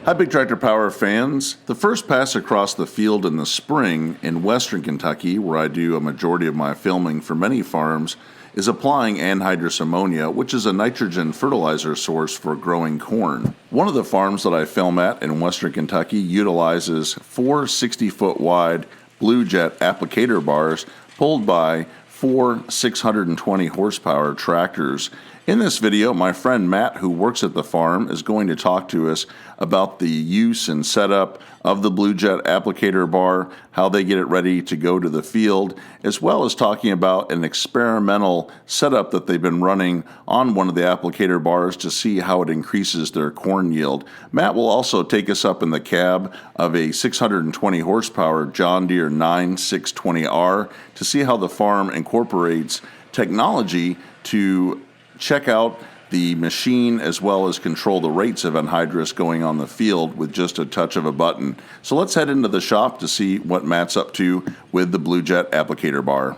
Hi, Big Tractor Power fans. The first pass across the field in the spring in western Kentucky, where I do a majority of my filming for many farms, is applying anhydrous ammonia, which is a nitrogen fertilizer source for growing corn. One of the farms that I film at in western Kentucky utilizes 4 60-foot wide Blu Jet applicator bars pulled by 4 620 horsepower tractors. In this video, my friend Matt, who works at the farm, is going to talk to us about the use and setup of the Blu Jet applicator bar, how they get it ready to go to the field, as well as talking about an experimental setup that they've been running on one of the applicator bars to see how it increases their corn yield. Matt will also take us up in the cab of a 620 horsepower John Deere 9620R to see how the farm incorporates technology to check out the machine as well as control the rates of anhydrous going on the field with just a touch of a button. So let's head into the shop to see what Matt's up to with the Blu Jet applicator bar.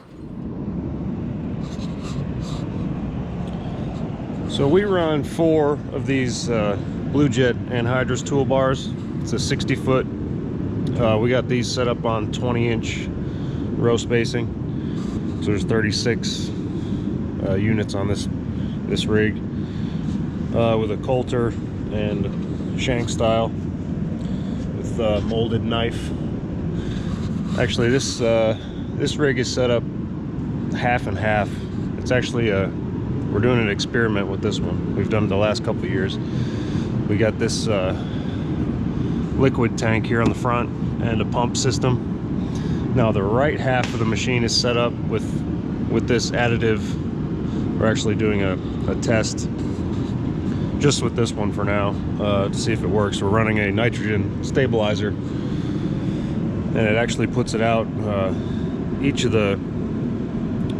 So we run 4 of these Blu Jet anhydrous toolbars. It's a 60-foot. We got these set up on 20-inch row spacing. So there's 36 units on this rig with a coulter and shank style with molded knife. Actually, this rig is set up half and half. It's actually we're doing an experiment with this one. We've done it the last couple of years. We got this liquid tank here on the front and a pump system. Now the right half of the machine is set up with this additive. We're actually doing a test just with this one for now to see if it works. We're running a nitrogen stabilizer, and it actually puts it out. Each of the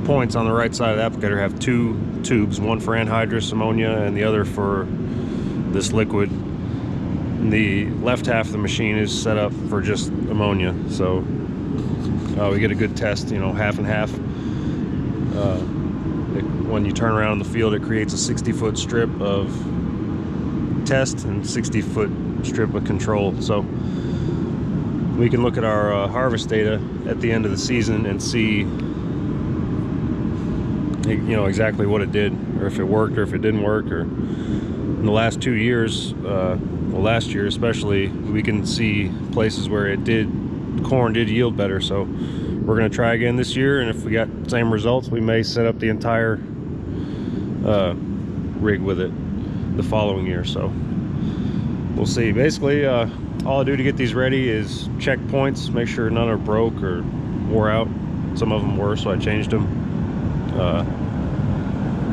points on the right side of the applicator have 2 tubes, one for anhydrous ammonia and the other for this liquid. And the left half of the machine is set up for just ammonia, so we get a good test, half and half. When you turn around in the field, it creates a 60-foot strip of test and 60-foot strip of control. So we can look at our harvest data at the end of the season and see, exactly what it did, or if it worked, or if it didn't work. Or in the last 2 years, well, last year especially, we can see places where corn did yield better. So we're going to try again this year, and if we got the same results, we may set up the entire rig with it the following year. So we'll see. Basically, all I do to get these ready is check points, make sure none are broke or wore out. Some of them were, so I changed them.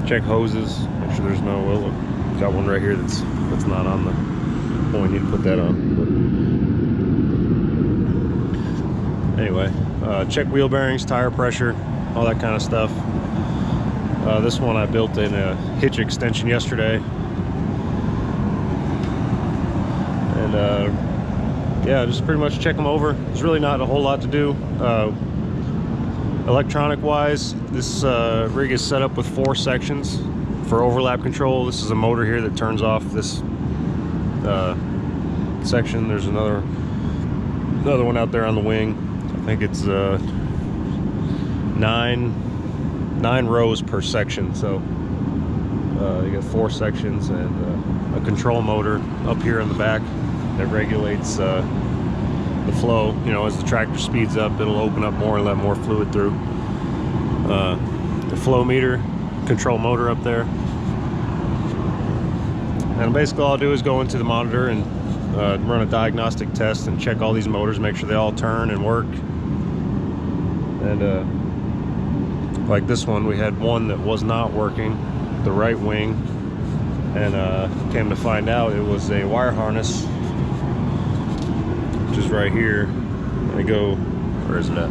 Check hoses, make sure there's no, well, got one right here that's not on the, oh, I need to put that on. But anyway, check wheel bearings, tire pressure, all that kind of stuff. This one I built in a hitch extension yesterday, and yeah, just pretty much check them over. There's really not a whole lot to do. Electronic wise, this rig is set up with 4 sections for overlap control. This is a motor here that turns off this section. There's another one out there on the wing. I think it's 9 rows per section, so you got 4 sections and a control motor up here in the back that regulates the flow. As the tractor speeds up, it'll open up more and let more fluid through. The flow meter, control motor up there, and basically all I'll do is go into the monitor and run a diagnostic test and check all these motors, make sure they all turn and work. And like this one, we had one that was not working, the right wing, and came to find out it was a wire harness, which is right here. I go, where is it at?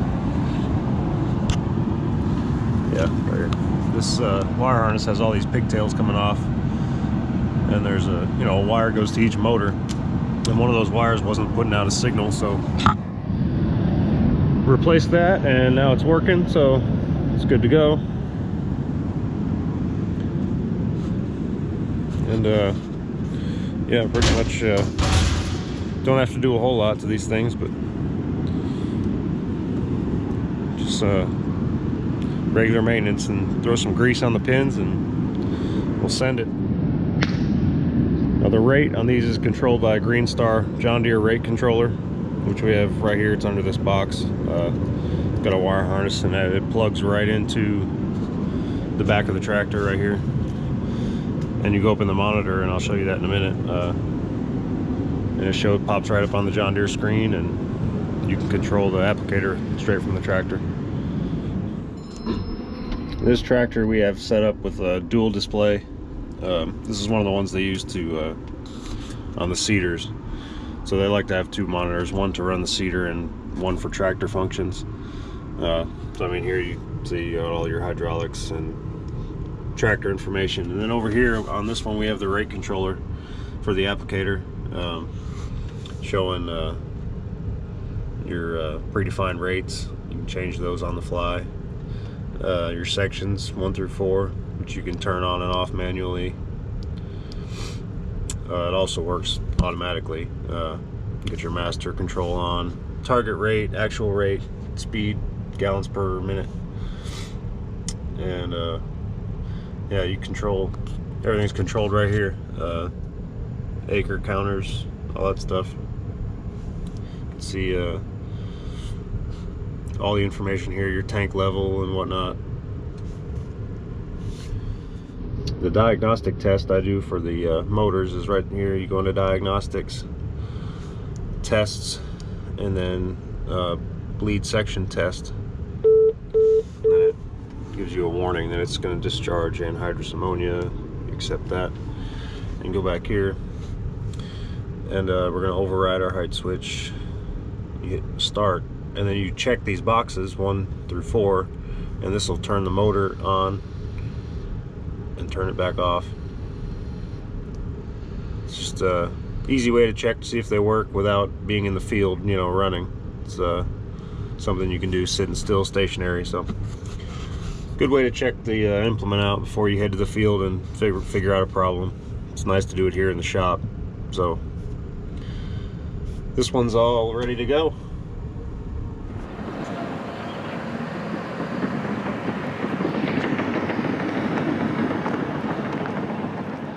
Yeah, right here. This wire harness has all these pigtails coming off, and there's a wire goes to each motor, and one of those wires wasn't putting out a signal, so replaced that, and now it's working, so it's good to go. And yeah, pretty much Don't have to do a whole lot to these things, but just regular maintenance, and throw some grease on the pins and we'll send it. Now the rate on these is controlled by a Green Star John Deere rate controller, which we have right here. It's under this box. It's got a wire harness, and it plugs right into the back of the tractor right here. And you go up in the monitor, and I'll show you that in a minute. And it pops right up on the John Deere screen, and you can control the applicator straight from the tractor. This tractor we have set up with a dual display. This is one of the ones they use to on the seeders. So they like to have two monitors, one to run the seeder and one for tractor functions. So I mean, here you see all your hydraulics and tractor information. And then over here on this one we have the rate controller for the applicator, showing your predefined rates. You can change those on the fly. Your sections 1 through 4, which you can turn on and off manually. It also works automatically. Get your master control on. Target rate, actual rate, speed, gallons per minute. And yeah, you control, everything's controlled right here. Acre counters, all that stuff. You can see all the information here, your tank level and whatnot. The diagnostic test I do for the motors is right here. You go into diagnostics, tests, and then bleed section test. And then it gives you a warning that it's going to discharge anhydrous ammonia. You accept that and go back here. And we're going to override our height switch. You hit start, and then you check these boxes 1 through 4, and this will turn the motor on and turn it back off. It's just a easy way to check to see if they work without being in the field, you know, running. It's something you can do sitting still, stationary. So good way to check the implement out before you head to the field and figure out a problem. It's nice to do it here in the shop. So this one's all ready to go.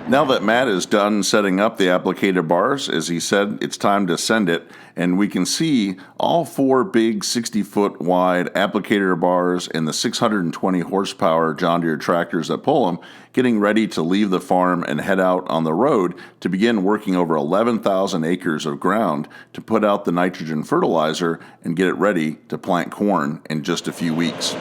Now that Matt is done setting up the applicator bars, as he said, it's time to send it, and we can see all 4 big 60-foot wide applicator bars and the 620 horsepower John Deere tractors that pull them getting ready to leave the farm and head out on the road to begin working over 11,000 acres of ground to put out the nitrogen fertilizer and get it ready to plant corn in just a few weeks.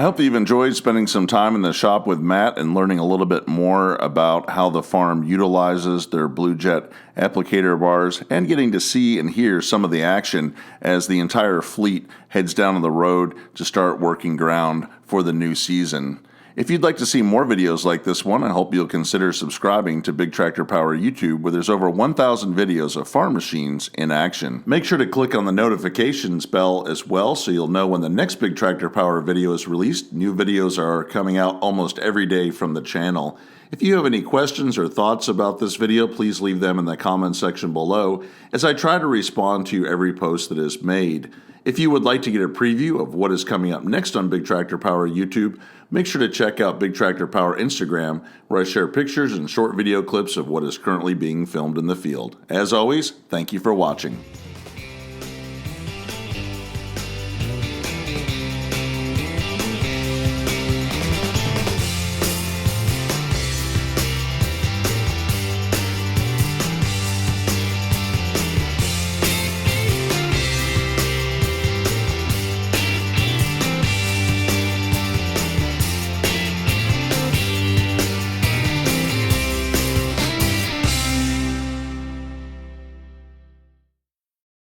hope that you've enjoyed spending some time in the shop with Matt and learning a little bit more about how the farm utilizes their Blu Jet applicator bars and getting to see and hear some of the action as the entire fleet heads down to the road to start working ground for the new season. If you'd like to see more videos like this one, I hope you'll consider subscribing to Big Tractor Power YouTube, where there's over 1,000 videos of farm machines in action. Make sure to click on the notifications bell as well so you'll know when the next Big Tractor Power video is released. New videos are coming out almost every day from the channel. If you have any questions or thoughts about this video, please leave them in the comments section below, as I try to respond to every post that is made. If you would like to get a preview of what is coming up next on Big Tractor Power YouTube, make sure to check out Big Tractor Power Instagram, where I share pictures and short video clips of what is currently being filmed in the field. As always, thank you for watching.